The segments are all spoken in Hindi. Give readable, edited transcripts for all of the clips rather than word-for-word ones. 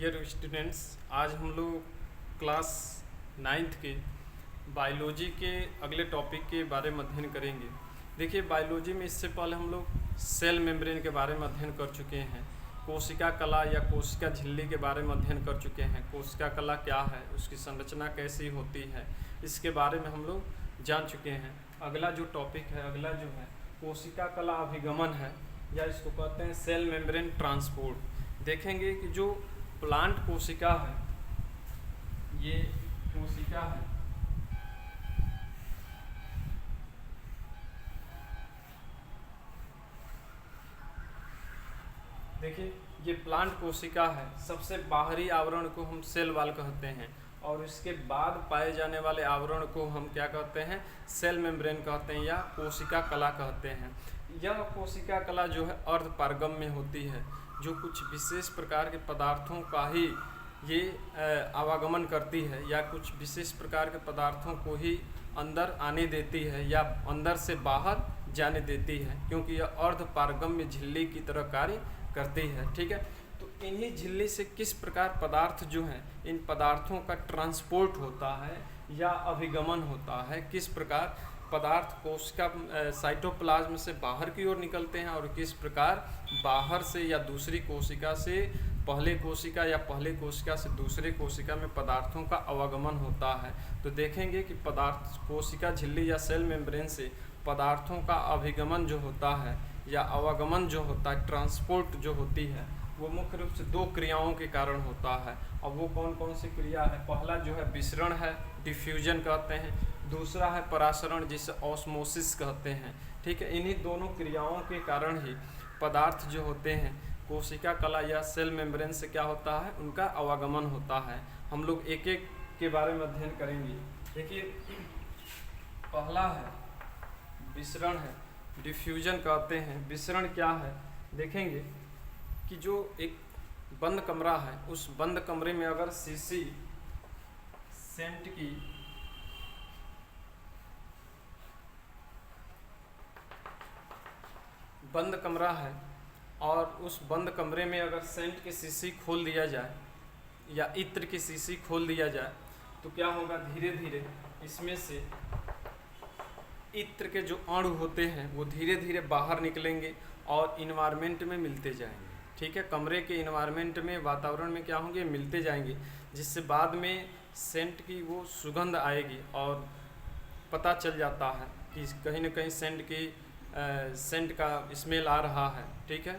डियर स्टूडेंट्स, आज हम लोग क्लास 9th के बायोलॉजी के अगले टॉपिक के बारे में अध्ययन करेंगे। देखिए, बायोलॉजी में इससे पहले हम लोग सेल मेम्ब्रेन के बारे में अध्ययन कर चुके हैं, कोशिका कला या कोशिका झिल्ली के बारे में अध्ययन कर चुके हैं। कोशिका कला क्या है, उसकी संरचना कैसी होती है, इसके बारे में हम लोग जान चुके हैं। अगला जो टॉपिक है, अगला जो है कोशिका कला अभिगमन है, या इसको कहते हैं सेल मेम्ब्रेन ट्रांसपोर्ट। देखेंगे कि जो प्लांट कोशिका है, ये कोशिका है, देखिए ये प्लांट कोशिका है। सबसे बाहरी आवरण को हम सेल वॉल कहते हैं, और इसके बाद पाए जाने वाले आवरण को हम क्या कहते हैं, सेल मेम्ब्रेन कहते हैं या कोशिका कला कहते हैं। यह कोशिका कला जो है अर्धपारगम्य होती है, जो कुछ विशेष प्रकार के पदार्थों का ही ये आवागमन करती है, या कुछ विशेष प्रकार के पदार्थों को ही अंदर आने देती है या अंदर से बाहर जाने देती है, क्योंकि यह अर्धपारगम्य झिल्ली की तरह कार्य करती है। ठीक है, तो इन्हीं झिल्ली से किस प्रकार पदार्थ जो हैं, इन पदार्थों का ट्रांसपोर्ट होता है या अभिगमन होता है, किस प्रकार पदार्थ कोशिका साइटोप्लाज्म से बाहर की ओर निकलते हैं और किस प्रकार बाहर से या दूसरी कोशिका से पहले कोशिका या पहले कोशिका से दूसरे कोशिका में पदार्थों का आवागमन होता है। तो देखेंगे कि पदार्थ कोशिका झिल्ली या सेल मेम्ब्रेन से पदार्थों का अभिगमन जो होता है या आवागमन जो होता है, ट्रांसपोर्ट जो होती है, वो मुख्य रूप से दो क्रियाओं के कारण होता है। अब वो कौन कौन सी क्रिया है? पहला जो है विसरण है, डिफ्यूजन कहते हैं। दूसरा है परासरण, जिसे ऑस्मोसिस कहते हैं। ठीक है, इन्हीं दोनों क्रियाओं के कारण ही पदार्थ जो होते हैं कोशिका कला या सेल मेम्ब्रेन से क्या होता है, उनका आवागमन होता है। हम लोग एक एक के बारे में अध्ययन करेंगे। देखिए, पहला है विसरण है, डिफ्यूजन कहते हैं। विसरण क्या है? देखेंगे कि जो एक बंद कमरा है, उस बंद कमरे में अगर सीसी सेंट की बंद कमरा है और उस बंद कमरे में अगर सेंट की शीशी खोल दिया जाए या इत्र की शीशी खोल दिया जाए, तो क्या होगा, धीरे धीरे इसमें से इत्र के जो अणु होते हैं वो धीरे धीरे बाहर निकलेंगे और इन्वायरमेंट में मिलते जाएंगे। ठीक है, कमरे के इन्वायरमेंट में, वातावरण में क्या होंगे, मिलते जाएंगे, जिससे बाद में सेंट की वो सुगंध आएगी और पता चल जाता है कि कहीं ना कहीं सेंट का स्मेल आ रहा है। ठीक है,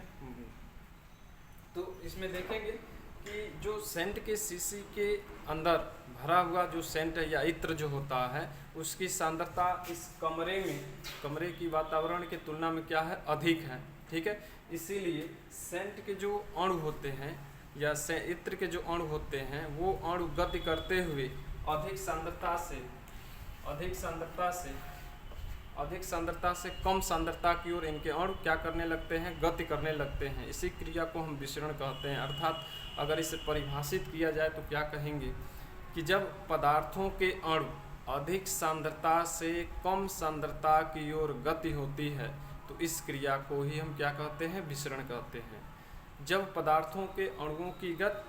तो इसमें देखेंगे कि जो सेंट के शीशी के अंदर भरा हुआ जो सेंट है या इत्र जो होता है, उसकी सांद्रता इस कमरे की वातावरण की तुलना में क्या है, अधिक है। ठीक है, इसीलिए सेंट के जो अणु होते हैं या इत्र के जो अणु होते हैं, वो अणु गति करते हुए अधिक सांद्रता से कम सांद्रता की ओर इनके अणु क्या करने लगते हैं, गति करने लगते हैं। इसी क्रिया को हम विसरण कहते हैं। अर्थात अगर इसे परिभाषित किया जाए तो क्या कहेंगे कि जब पदार्थों के अणु अधिक सांद्रता से कम सांद्रता की ओर गति होती है, तो इस क्रिया को ही हम क्या कहते हैं, विसरण कहते हैं। जब पदार्थों के अणुओं की गति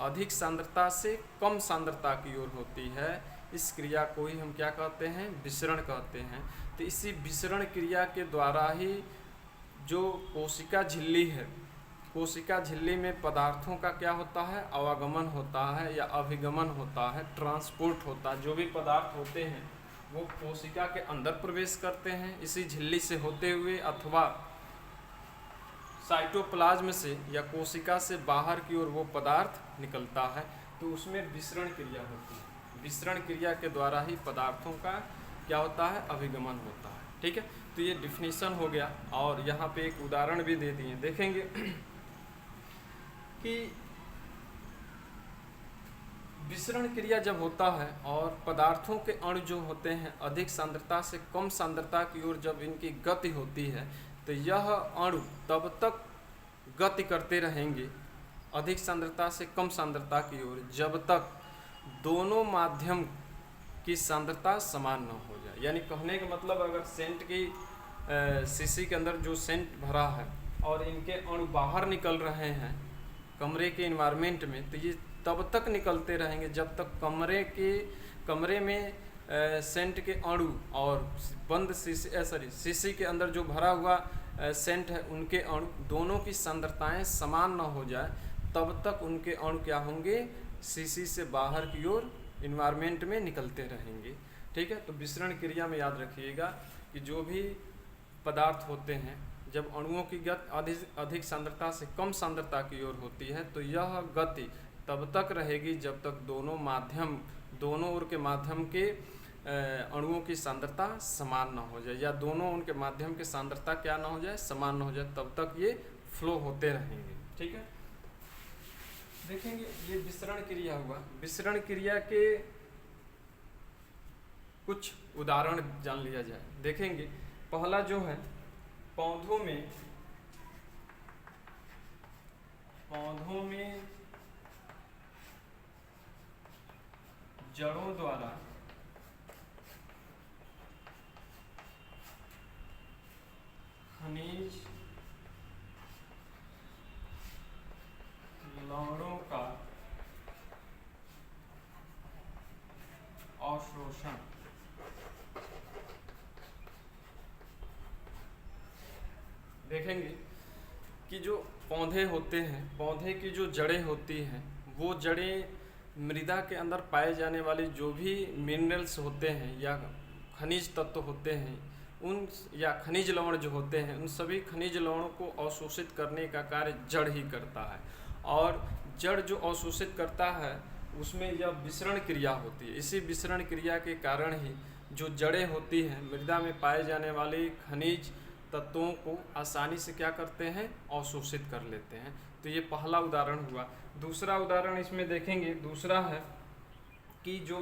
अधिक सांद्रता से कम सांद्रता की ओर होती है, इस क्रिया को ही हम क्या कहते हैं, विसरण कहते हैं। तो इसी विसरण क्रिया के द्वारा ही जो कोशिका झिल्ली है, कोशिका झिल्ली में पदार्थों का क्या होता है, आवागमन होता है या अभिगमन होता है, ट्रांसपोर्ट होता है। जो भी पदार्थ होते हैं वो कोशिका के अंदर प्रवेश करते हैं इसी झिल्ली से होते हुए, अथवा साइटोप्लाज्म से या कोशिका से बाहर की ओर वो पदार्थ निकलता है, तो उसमें विसरण क्रिया होती है। विसरण क्रिया के द्वारा ही पदार्थों का क्या होता है, अभिगमन होता है। ठीक है, तो ये डिफिनीशन हो गया, और यहाँ पे एक उदाहरण भी दे दिए। देखेंगे कि विसरण क्रिया जब होता है और पदार्थों के अणु जो होते हैं अधिक सांद्रता से कम सांद्रता की ओर जब इनकी गति होती है, तो यह अणु तब तक गति करते रहेंगे अधिक सांद्रता से कम सांद्रता की ओर, जब तक दोनों माध्यम की सांद्रता समान न हो जाए। यानी कहने का मतलब, अगर सेंट की शीशी के अंदर जो सेंट भरा है और इनके अणु बाहर निकल रहे हैं, कमरे के इन्वायरमेंट में, तो ये तब तक निकलते रहेंगे जब तक कमरे में सेंट के अणु और बंद शीशी के अंदर जो भरा हुआ सेंट है उनके अणु दोनों की सांद्रताएं समान न हो जाए, तब तक उनके अणु क्या होंगे, शीशी से बाहर की ओर इन्वायरमेंट में निकलते रहेंगे। ठीक है, तो विसरण क्रिया में याद रखिएगा कि जो भी पदार्थ होते हैं जब अणुओं की गति अधिक सांद्रता से कम सांद्रता की ओर होती है तो यह गति तब तक रहेगी जब तक दोनों ओर के माध्यम के अणुओं की सांद्रता समान न हो जाए, या दोनों उनके माध्यम की सांद्रता क्या न हो जाए, समान न हो जाए, तब तक ये फ्लो होते रहेंगे। ठीक है, देखेंगे ये विसरण क्रिया हुआ। विसरण क्रिया के कुछ उदाहरण जान लिया जाए। देखेंगे पहला जो है पौधों में जड़ों द्वारा खनिज लवणों का अवशोषण। देखेंगे कि जो पौधे होते हैं, पौधे की जो जड़ें होती हैं, वो जड़ें मृदा के अंदर पाए जाने वाले जो भी मिनरल्स होते हैं या खनिज तत्व होते हैं उन या खनिज लवण जो होते हैं उन सभी खनिज लवणों को अवशोषित करने का कार्य जड़ ही करता है। और जड़ जो अवशोषित करता है उसमें यह विसरण क्रिया होती है। इसी विसरण क्रिया के कारण ही जो जड़ें होती हैं मृदा में पाए जाने वाले खनिज तत्वों को आसानी से क्या करते हैं, अवशोषित कर लेते हैं। तो ये पहला उदाहरण हुआ। दूसरा उदाहरण इसमें देखेंगे, दूसरा है कि जो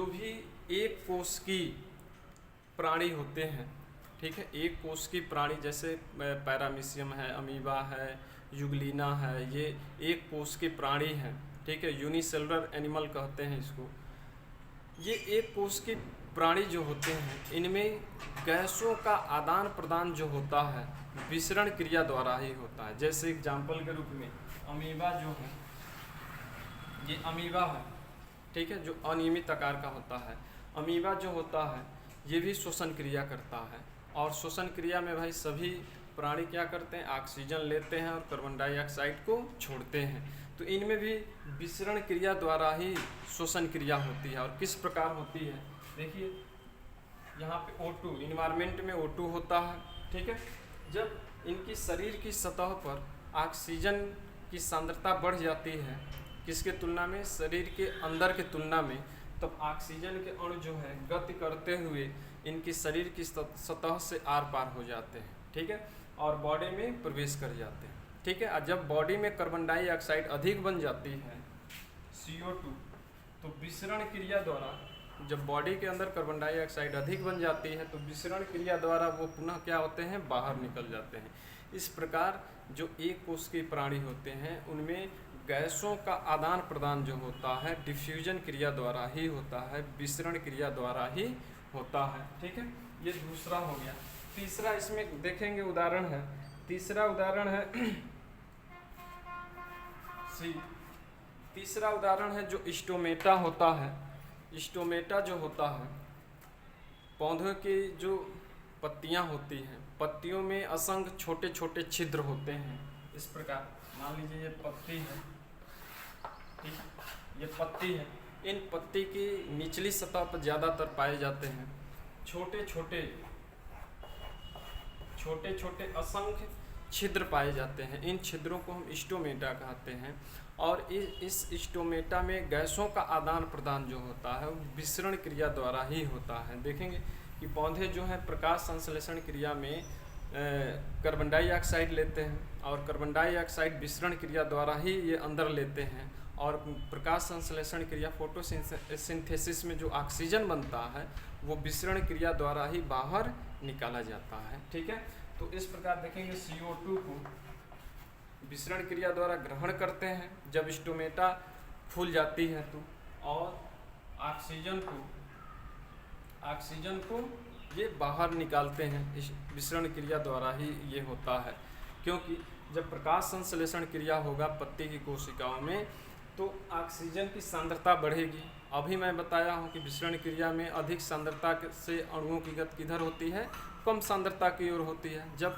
भी एक कोश की प्राणी होते हैं, ठीक है, एक कोश की प्राणी जैसे पैरामीशियम है, अमीबा है, युगलिना है, ये एक कोश के प्राणी हैं। ठीक है, यूनिसेलुलर एनिमल कहते हैं इसको। ये एक कोश के प्राणी जो होते हैं इनमें गैसों का आदान प्रदान जो होता है विसरण क्रिया द्वारा ही होता है। जैसे एग्जाम्पल के रूप में अमीबा जो है, ये अमीबा है, ठीक है, जो अनियमित आकार का होता है। अमीबा जो होता है ये भी श्वसन क्रिया करता है, और श्वसन क्रिया में भाई सभी प्राणी क्या करते हैं, ऑक्सीजन लेते हैं और कार्बन डाइऑक्साइड को छोड़ते हैं। तो इनमें भी विसरण क्रिया द्वारा ही श्वसन क्रिया होती है। और किस प्रकार होती है, देखिए यहाँ पे O2 इन्वायरमेंट में O2 होता है। ठीक है, जब इनकी शरीर की सतह पर ऑक्सीजन की सांद्रता बढ़ जाती है किसके तुलना में, शरीर के अंदर के तुलना में, तब ऑक्सीजन के अणु जो है गति करते हुए इनकी शरीर की सतह से आर पार हो जाते हैं। ठीक है, और बॉडी में प्रवेश कर जाते हैं। ठीक है, और जब बॉडी में कार्बन डाइऑक्साइड अधिक बन जाती है CO2, तो विसरण क्रिया द्वारा जब बॉडी के अंदर कार्बन डाइऑक्साइड अधिक बन जाती है तो विसरण क्रिया द्वारा वो पुनः क्या होते हैं, बाहर निकल जाते हैं। इस प्रकार जो एक कोश के प्राणी होते हैं उनमें गैसों का आदान प्रदान जो होता है डिफ्यूजन क्रिया द्वारा ही होता है, विसरण क्रिया द्वारा ही होता है। ठीक है, ये दूसरा हो गया। तीसरा इसमें देखेंगे उदाहरण है, तीसरा उदाहरण है तीसरा उदाहरण है जो स्टोमेटा होता है। स्टोमेटा जो होता है, पौधों की जो पत्तियां होती हैं, पत्तियों में असंख्य छोटे छोटे छिद्र होते हैं। इस प्रकार मान लीजिए ये पत्ती है, ठीक, ये पत्ती है। इन पत्ती की निचली सतह पर ज़्यादातर पाए जाते हैं छोटे छोटे असंख्य छिद्र पाए जाते हैं। इन छिद्रों को हम स्टोमेटा कहते हैं। और इस स्टोमेटा में गैसों का आदान प्रदान जो होता है वो विसरण क्रिया द्वारा ही होता है। देखेंगे कि पौधे जो हैं प्रकाश संश्लेषण क्रिया में कार्बन डाइऑक्साइड लेते हैं, और कार्बन डाइऑक्साइड विसरण क्रिया द्वारा ही ये अंदर लेते हैं, और प्रकाश संश्लेषण क्रिया फोटोसिंथेसिस में जो ऑक्सीजन बनता है वो विसरण क्रिया द्वारा ही बाहर निकाला जाता है। ठीक है, तो इस प्रकार देखेंगे CO2 को विसरण क्रिया द्वारा ग्रहण करते हैं जब स्टोमेटा फूल जाती है तो, और ऑक्सीजन को ये बाहर निकालते हैं। इस विसरण क्रिया द्वारा ही ये होता है, क्योंकि जब प्रकाश संश्लेषण क्रिया होगा पत्ती की कोशिकाओं में तो ऑक्सीजन की सांद्रता बढ़ेगी। अभी मैं बताया हूँ कि विसरण क्रिया में अधिक सांद्रता से अणुओं की गति किधर होती है, कम सांद्रता की ओर होती है। जब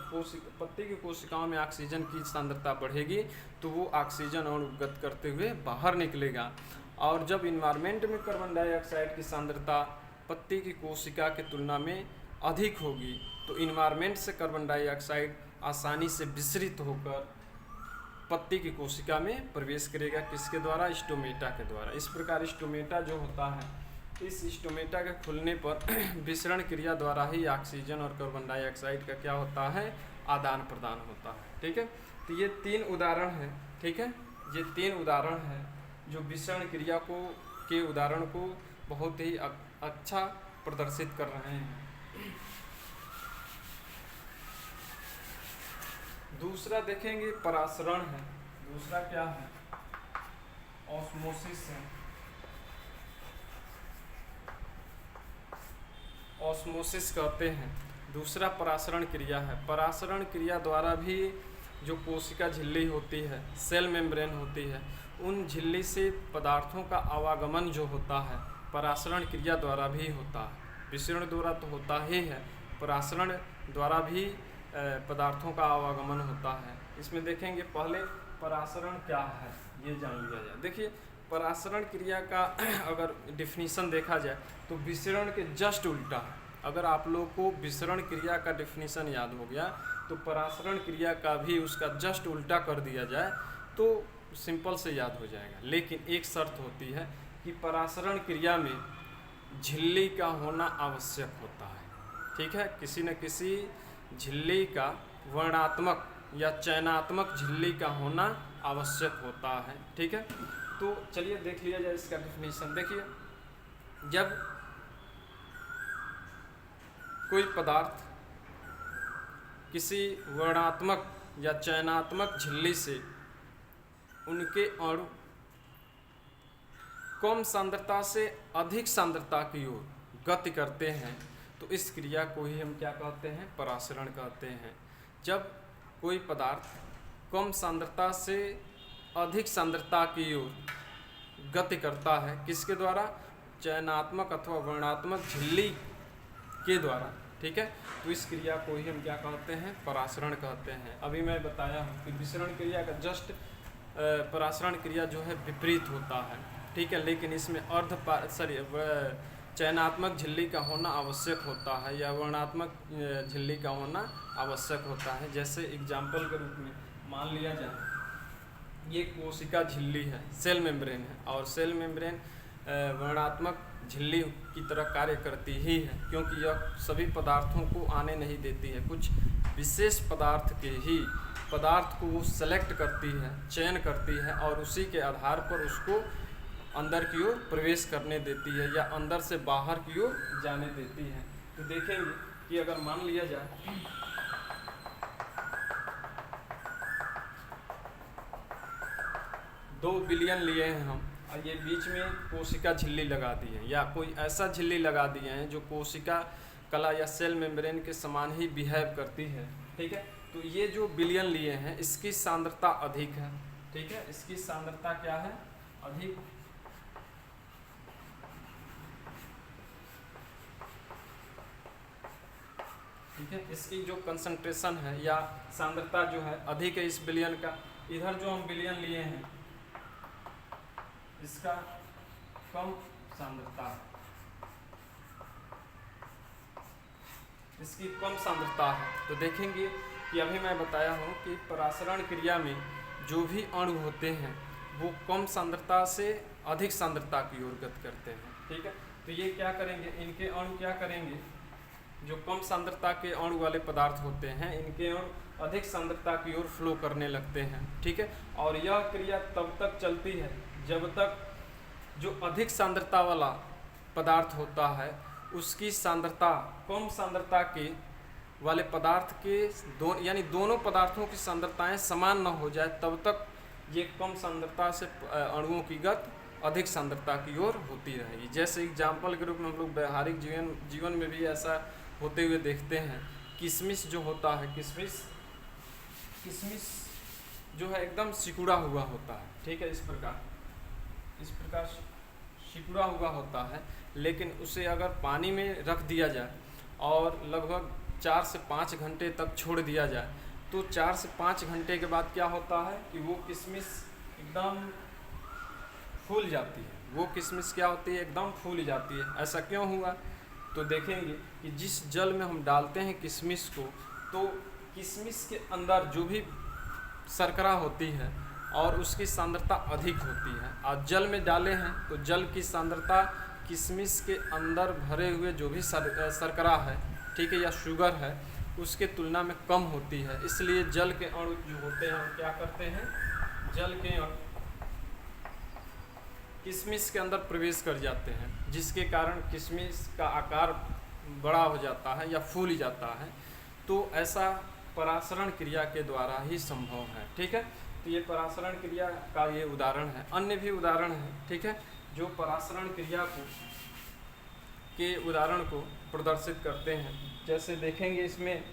पत्ती की कोशिकाओं में ऑक्सीजन की सांद्रता बढ़ेगी तो वो ऑक्सीजन अणु गति करते हुए बाहर निकलेगा। और जब इन्वायरमेंट में कार्बन डाइऑक्साइड की सांद्रता पत्ती की कोशिका की तुलना में अधिक होगी तो इन्वायरमेंट से कार्बन डाइऑक्साइड आसानी से विसरित होकर पत्ती की कोशिका में प्रवेश करेगा। किसके द्वारा, स्टोमेटा के द्वारा। इस प्रकार स्टोमेटा जो होता है, इस स्टोमेटा के खुलने पर विसरण क्रिया द्वारा ही ऑक्सीजन और कार्बन डाइऑक्साइड का क्या होता है, आदान प्रदान होता है। ठीक है, तो ये 3 उदाहरण हैं। ठीक है, ये 3 उदाहरण हैं जो विसरण क्रिया के उदाहरण को बहुत ही अच्छा प्रदर्शित कर रहे हैं। दूसरा देखेंगे परासरण है। दूसरा क्या है, ऑस्मोसिस है। ऑस्मोसिस कहते हैं, दूसरा परासरण क्रिया है। परासरण क्रिया द्वारा भी जो कोशिका झिल्ली होती है, सेल मेम्ब्रेन होती है, उन झिल्ली से पदार्थों का आवागमन जो होता है परासरण क्रिया द्वारा भी होता है। विसरण द्वारा तो होता ही है, परासरण द्वारा भी पदार्थों का आवागमन होता है। इसमें देखेंगे पहले परासरण क्या है ये जान लिया जाए। देखिए परासरण क्रिया का अगर डिफिनीशन देखा जाए तो विसरण के जस्ट उल्टा है। अगर आप लोग को विसरण क्रिया का डिफिनीशन याद हो गया तो परासरण क्रिया का भी उसका जस्ट उल्टा कर दिया जाए तो सिंपल से याद हो जाएगा। लेकिन एक शर्त होती है कि परासरण क्रिया में झिल्ली का होना आवश्यक होता है। ठीक है, किसी न किसी झिल्ली का वर्णात्मक या चयनात्मक झिल्ली का होना आवश्यक होता है। ठीक है, तो चलिए देख लिया जाए इसका डिफिनीशन। देखिए, जब कोई पदार्थ किसी वर्णात्मक या चयनात्मक झिल्ली से उनके अणु कम सांद्रता से अधिक सांद्रता की ओर गति करते हैं तो इस क्रिया को ही हम क्या कहते हैं, परासरण कहते हैं। जब कोई पदार्थ कम सांद्रता से अधिक सांद्रता की ओर गति करता है, किसके द्वारा, चयनात्मक अथवा वर्णात्मक झिल्ली के द्वारा। ठीक है, तो इस क्रिया को ही हम क्या कहते हैं, परासरण कहते हैं। अभी मैं बताया हूँ कि विसरण क्रिया का जस्ट परासरण क्रिया जो है विपरीत होता है। ठीक है, लेकिन इसमें चयनात्मक झिल्ली का होना आवश्यक होता है या वर्णात्मक झिल्ली का होना आवश्यक होता है। जैसे एग्जाम्पल के रूप में मान लिया जाए ये कोशिका झिल्ली है, सेल मेम्ब्रेन है, और सेल मेम्ब्रेन वर्णात्मक झिल्ली की तरह कार्य करती ही है, क्योंकि यह सभी पदार्थों को आने नहीं देती है। कुछ विशेष पदार्थ के ही पदार्थ को वो सेलेक्ट करती है, चयन करती है और उसी के आधार पर उसको अंदर की ओर प्रवेश करने देती है या अंदर से बाहर की ओर जाने देती है। तो देखेंगे कि अगर मान लिया जाए 2 बिलियन लिए हैं हम और ये बीच में कोशिका झिल्ली लगा दी है या कोई ऐसा झिल्ली लगा दिए हैं जो कोशिका कला या सेल मेम्ब्रेन के समान ही बिहेव करती है। ठीक है, तो ये जो बिलियन लिए हैं इसकी सांद्रता अधिक है। ठीक है, इसकी सांद्रता क्या है, अधिक। ठीक है, इसकी जो कंसंट्रेशन है या सांद्रता जो है अधिक है इस बिलियन का। इधर जो हम बिलियन लिए हैं इसका कम सांद्रता, इसकी कम सांद्रता है। तो देखेंगे कि अभी मैं बताया हूँ कि परासरण क्रिया में जो भी अणु होते हैं वो कम सांद्रता से अधिक सांद्रता की ओर गति करते हैं। ठीक है, तो ये क्या करेंगे, इनके अणु क्या करेंगे, जो कम सांद्रता के अणु वाले पदार्थ होते हैं इनके अणु अधिक सांद्रता की ओर फ्लो करने लगते हैं। ठीक है, और यह क्रिया तब तक चलती है जब तक जो अधिक सांद्रता वाला पदार्थ होता है उसकी सांद्रता कम सांद्रता के वाले पदार्थ के यानी दोनों पदार्थों की सांद्रताएं समान न हो जाए तब तक ये कम सांद्रता से अणुओं की गति अधिक सांद्रता की ओर होती रहेगी। जैसे एग्जाम्पल के रूप में हम लोग व्यवहारिक जीवन में भी ऐसा होते हुए देखते हैं। किशमिश जो होता है, किशमिश जो है एकदम सिकुड़ा हुआ होता है, ठीक है, इस प्रकार सिकुड़ा हुआ होता है। लेकिन उसे अगर पानी में रख दिया जाए और लगभग 4 से 5 घंटे तक छोड़ दिया जाए तो 4 से 5 घंटे के बाद क्या होता है कि वो किशमिश एकदम फूल जाती है। वो किशमिश क्या होती है, एकदम फूल जाती है। ऐसा क्यों हुआ, तो देखेंगे कि जिस जल में हम डालते हैं किशमिश को, तो किशमिश के अंदर जो भी शर्करा होती है और उसकी सांद्रता अधिक होती है। और जल में डाले हैं तो जल की सांद्रता किशमिश के अंदर भरे हुए जो भी शर्करा है, ठीक है, या शुगर है, उसके तुलना में कम होती है। इसलिए जल के अणु जो होते हैं वो क्या करते हैं, जल के अणु किशमिश के अंदर प्रवेश कर जाते हैं, जिसके कारण किशमिश का आकार बड़ा हो जाता है या फूल जाता है। तो ऐसा परासरण क्रिया के द्वारा ही संभव है, ठीक है। तो ये परासरण क्रिया का ये उदाहरण है। अन्य भी उदाहरण है, ठीक है, जो परासरण क्रिया के उदाहरण को प्रदर्शित करते हैं। जैसे देखेंगे इसमें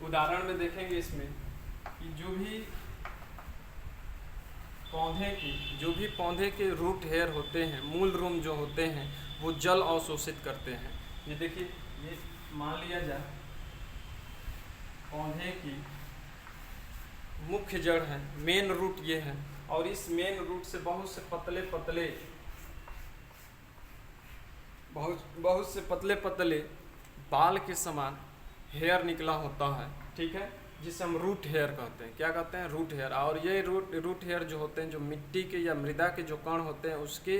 उदाहरण में देखेंगे इसमें कि जो भी पौधे के रूट हेयर होते हैं, मूल रूम जो होते हैं, वो जल अवशोषित करते हैं। ये देखिए, ये मान लिया जाए पौधे की मुख्य जड़ है, मेन रूट ये है, और इस मेन रूट से बहुत से पतले बाल के समान हेयर निकला होता है, ठीक है, जिसे हम रूट हेयर कहते हैं। क्या कहते हैं, रूट हेयर। और ये रूट हेयर जो होते हैं, जो मिट्टी के या मृदा के जो कण होते हैं उसके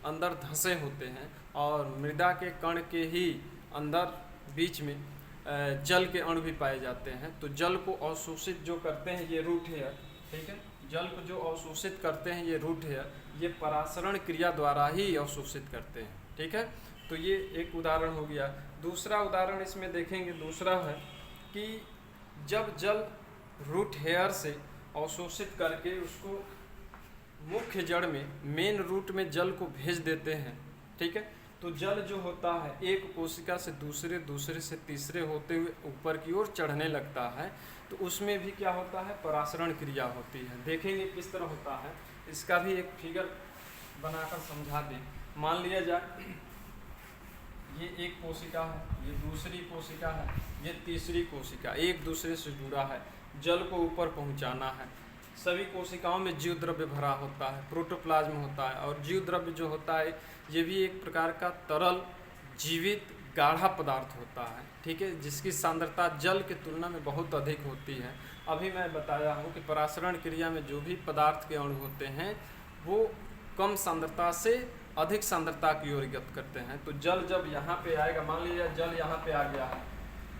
अंदर धंसे होते हैं, और मृदा के कण के ही अंदर बीच में जल के अणु भी पाए जाते हैं। तो जल को अवशोषित जो करते हैं ये रूट हेयर, ठीक है, जल को जो अवशोषित करते हैं ये रूट हेयर, ये परासरण क्रिया द्वारा ही अवशोषित करते हैं, ठीक है। तो ये एक उदाहरण हो गया। दूसरा उदाहरण इसमें देखेंगे, दूसरा है कि जब जल रूट हेयर से अवशोषित करके उसको मुख्य जड़ में, मेन रूट में जल को भेज देते हैं, ठीक है, तो जल जो होता है एक कोशिका से दूसरे से तीसरे होते हुए ऊपर की ओर चढ़ने लगता है। तो उसमें भी क्या होता है, परासरण क्रिया होती है। देखेंगे किस तरह होता है, इसका भी एक फिगर बनाकर समझा दें। मान लिया जाए ये एक कोशिका है, ये दूसरी कोशिका है, ये तीसरी कोशिका, एक दूसरे से जुड़ा है, जल को ऊपर पहुंचाना है। सभी कोशिकाओं में जीव द्रव्य भरा होता है, प्रोटोप्लाज्म होता है, और जीव द्रव्य जो होता है ये भी एक प्रकार का तरल जीवित गाढ़ा पदार्थ होता है, ठीक है, जिसकी सांद्रता जल की तुलना में बहुत अधिक होती है। अभी मैं बताया हूँ कि परासरण क्रिया में जो भी पदार्थ के अणु होते हैं वो कम सांद्रता से अधिक सांद्रता की ओर गत करते हैं। तो जल जब यहाँ पे आएगा, मान लीजिए जल यहाँ पे आ गया है,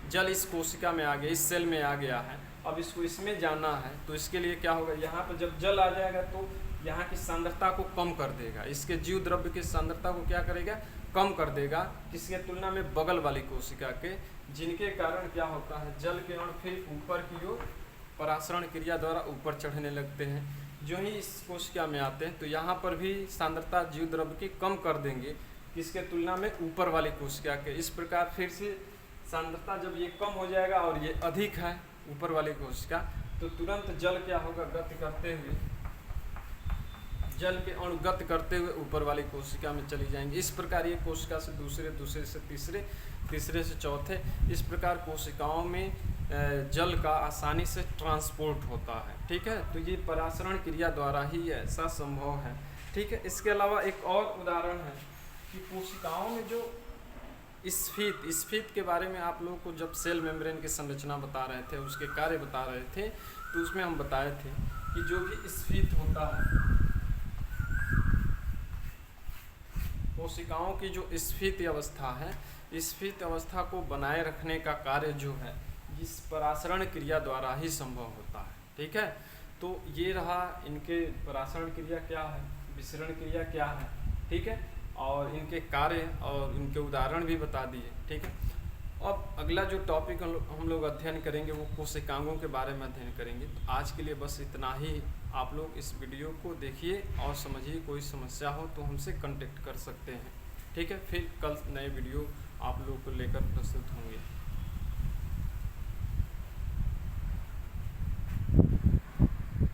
जल इस कोशिका में आ गया, इस सेल में आ गया है, अब इसको इसमें जाना है, तो इसके लिए क्या होगा, यहाँ पे जब जल आ जाएगा तो यहाँ की सांद्रता को कम कर देगा, इसके जीव द्रव्य की सांद्रता को क्या करेगा, कम कर देगा, किसके तुलना में, बगल वाली कोशिका के, जिनके कारण क्या होता है, जल के अणु फिर ऊपर की ओर परासरण क्रिया द्वारा ऊपर चढ़ने लगते हैं। जो ही इस कोशिका में आते हैं तो यहाँ पर भी सांद्रता जीव द्रव्य की कम कर देंगे, किसके तुलना में, ऊपर वाली कोशिका के। इस प्रकार फिर से सांद्रता जब ये कम हो जाएगा और ये अधिक है ऊपर वाली कोशिका, तो तुरंत जल क्या होगा, गति करते हुए, जल के अणु गति करते हुए ऊपर वाली कोशिका में चली जाएंगी। इस प्रकार ये कोशिका से दूसरे से तीसरे से चौथे, इस प्रकार कोशिकाओं में जल का आसानी से ट्रांसपोर्ट होता है, ठीक है। तो ये परासरण क्रिया द्वारा ही ऐसा संभव है, ठीक है। इसके अलावा एक और उदाहरण है कि कोशिकाओं में जो स्फीत के बारे में आप लोगों को जब सेल मेम्ब्रेन की संरचना बता रहे थे, उसके कार्य बता रहे थे, तो उसमें हम बताए थे कि जो भी स्फीत होता है, कोशिकाओं की जो स्फीत अवस्था है, स्फीत अवस्था को बनाए रखने का कार्य जो है इस परासरण क्रिया द्वारा ही संभव होता है, ठीक है। तो ये रहा इनके परासरण क्रिया क्या है, विसरण क्रिया क्या है, ठीक है, और इनके कार्य और इनके उदाहरण भी बता दिए, ठीक है। अब अगला जो टॉपिक हम लोग अध्ययन करेंगे वो कोशिकांगों के बारे में अध्ययन करेंगे। तो आज के लिए बस इतना ही। आप लोग इस वीडियो को देखिए और समझिए, कोई समस्या हो तो हमसे कांटेक्ट कर सकते हैं। ठीक है, फिर कल नए वीडियो आप लोग को लेकर प्रस्तुत होंगे।